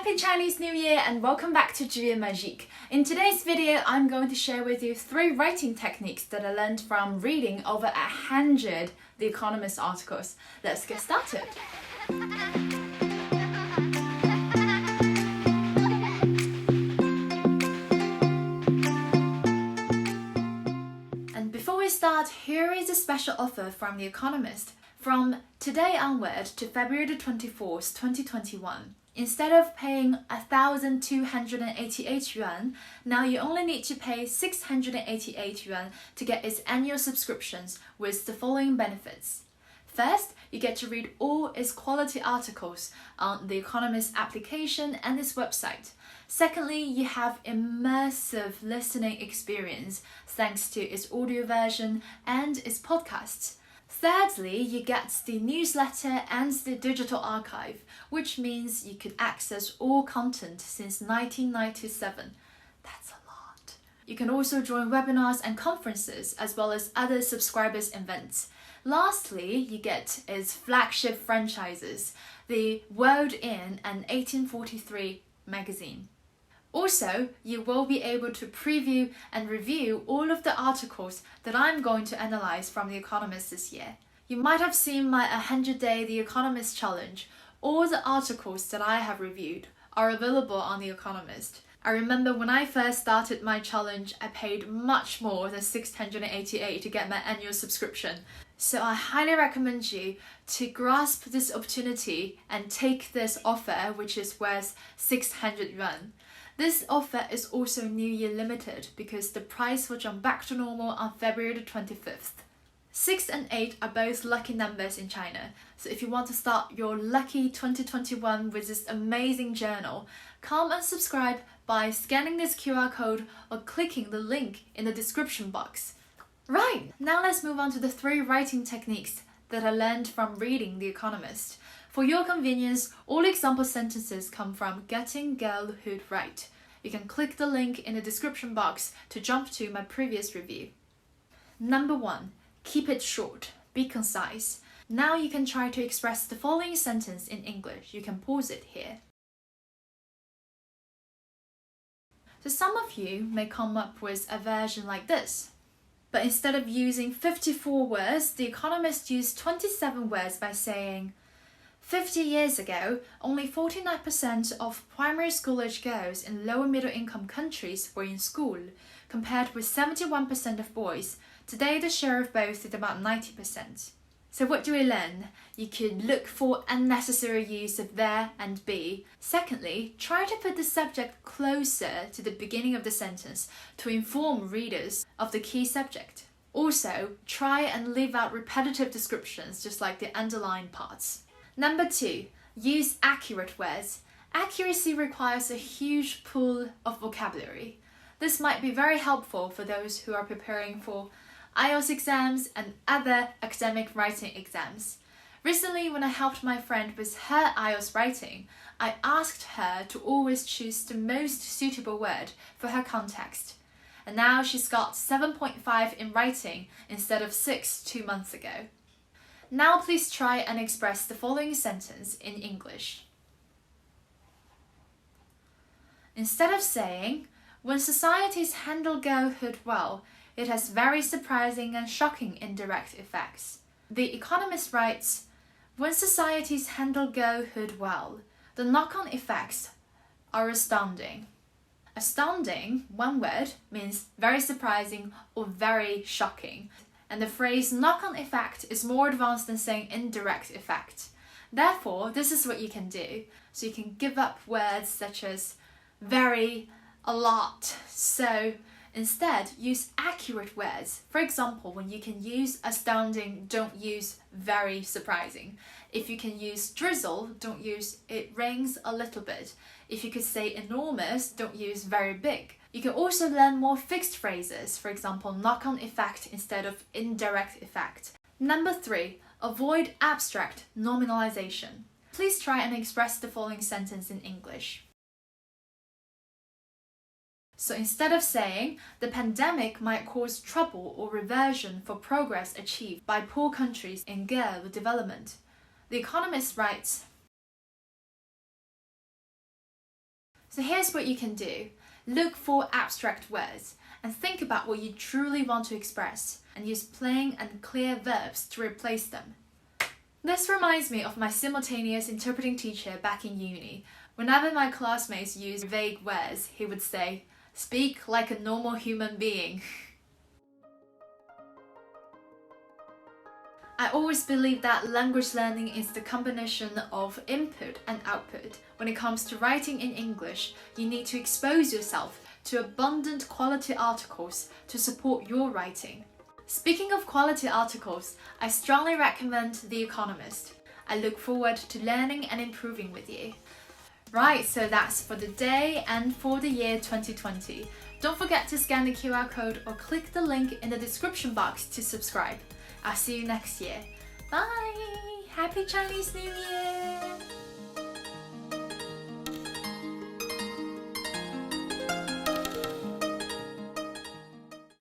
Happy Chinese New Year and welcome back to Juye Magique. In today's video, I'm going to share with you 3 writing techniques that I learned from reading over 100 The Economist articles. Let's get started. And before we start, here is a special offer from The Economist. From today onward to February the 24th, 2021, instead of paying 1,288 yuan, now you only need to pay 688 yuan to get its annual subscriptions with the following benefits. First, you get to read all its quality articles on The Economist application and its website. Secondly, you have immersive listening experience thanks to its audio version and its podcasts. Thirdly, you get the newsletter and the digital archive, which means you could access all content since 1997. That's a lot. You can also join webinars and conferences, as well as other subscribers' events. Lastly, you get its flagship franchises, the World in and 1843 magazine. Also, you will be able to preview and review all of the articles that I'm going to analyze from The Economist this year. You might have seen my 100-day The Economist challenge. All the articles that I have reviewed are available on The Economist. I remember when I first started my challenge, I paid much more than 688 to get my annual subscription. So I highly recommend you to grasp this opportunity and take this offer, which is worth 600 yuan. This offer is also New Year limited because the price will jump back to normal on February the 25th. 6 and 8 are both lucky numbers in China, so if you want to start your lucky 2021 with this amazing journal, come and subscribe by scanning this QR code or clicking the link in the description box. Right, now let's move on to the 3 writing techniques that I learned from reading The Economist. For your convenience, all example sentences come from Getting Girlhood Right. You can click the link in the description box to jump to my previous review. Number 1. Keep it short. Be concise. Now you can try to express the following sentence in English. You can pause it here. So some of you may come up with a version like this. But instead of using 54 words, The Economist used 27 words by saying, 50 years ago, only 49% of primary school-age girls in lower middle-income countries were in school, compared with 71% of boys. Today, the share of both is about 90%. So what do we learn? You could look for unnecessary use of there and be. Secondly, try to put the subject closer to the beginning of the sentence to inform readers of the key subject. Also, try and leave out repetitive descriptions, just like the underlined parts. Number 2, use accurate words. Accuracy requires a huge pool of vocabulary. This might be very helpful for those who are preparing for IELTS exams and other academic writing exams. Recently, when I helped my friend with her IELTS writing, I asked her to always choose the most suitable word for her context. And now she's got 7.5 in writing instead of 6 2 months ago. Now please try and express the following sentence in English. Instead of saying, when societies handle girlhood well, it has very surprising and shocking indirect effects. The Economist writes, when societies handle girlhood well, the knock-on effects are astounding. Astounding, one word, means very surprising or very shocking. And the phrase knock-on effect is more advanced than saying indirect effect. Therefore, this is what you can do. So you can give up words such as very, a lot. So instead, use accurate words. For example, when you can use astounding, don't use very surprising. If you can use drizzle, don't use it rains a little bit. If you could say enormous, don't use very big. You can also learn more fixed phrases, for example, knock-on effect instead of indirect effect. Number 3, avoid abstract nominalization. Please try and express the following sentence in English. So instead of saying, the pandemic might cause trouble or reversion for progress achieved by poor countries in girl development, The Economist writes, So here's what you can do. Look for abstract words and think about what you truly want to express and use plain and clear verbs to replace them. This reminds me of my simultaneous interpreting teacher back in uni. Whenever my classmates used vague words, he would say, "Speak like a normal human being." I always believe that language learning is the combination of input and output. When it comes to writing in English, you need to expose yourself to abundant quality articles to support your writing. Speaking of quality articles, I strongly recommend The Economist. I look forward to learning and improving with you. Right, so that's for the day and for the year 2020. Don't forget to scan the QR code or click the link in the description box to subscribe. I'll see you next year. Bye! Happy Chinese New Year!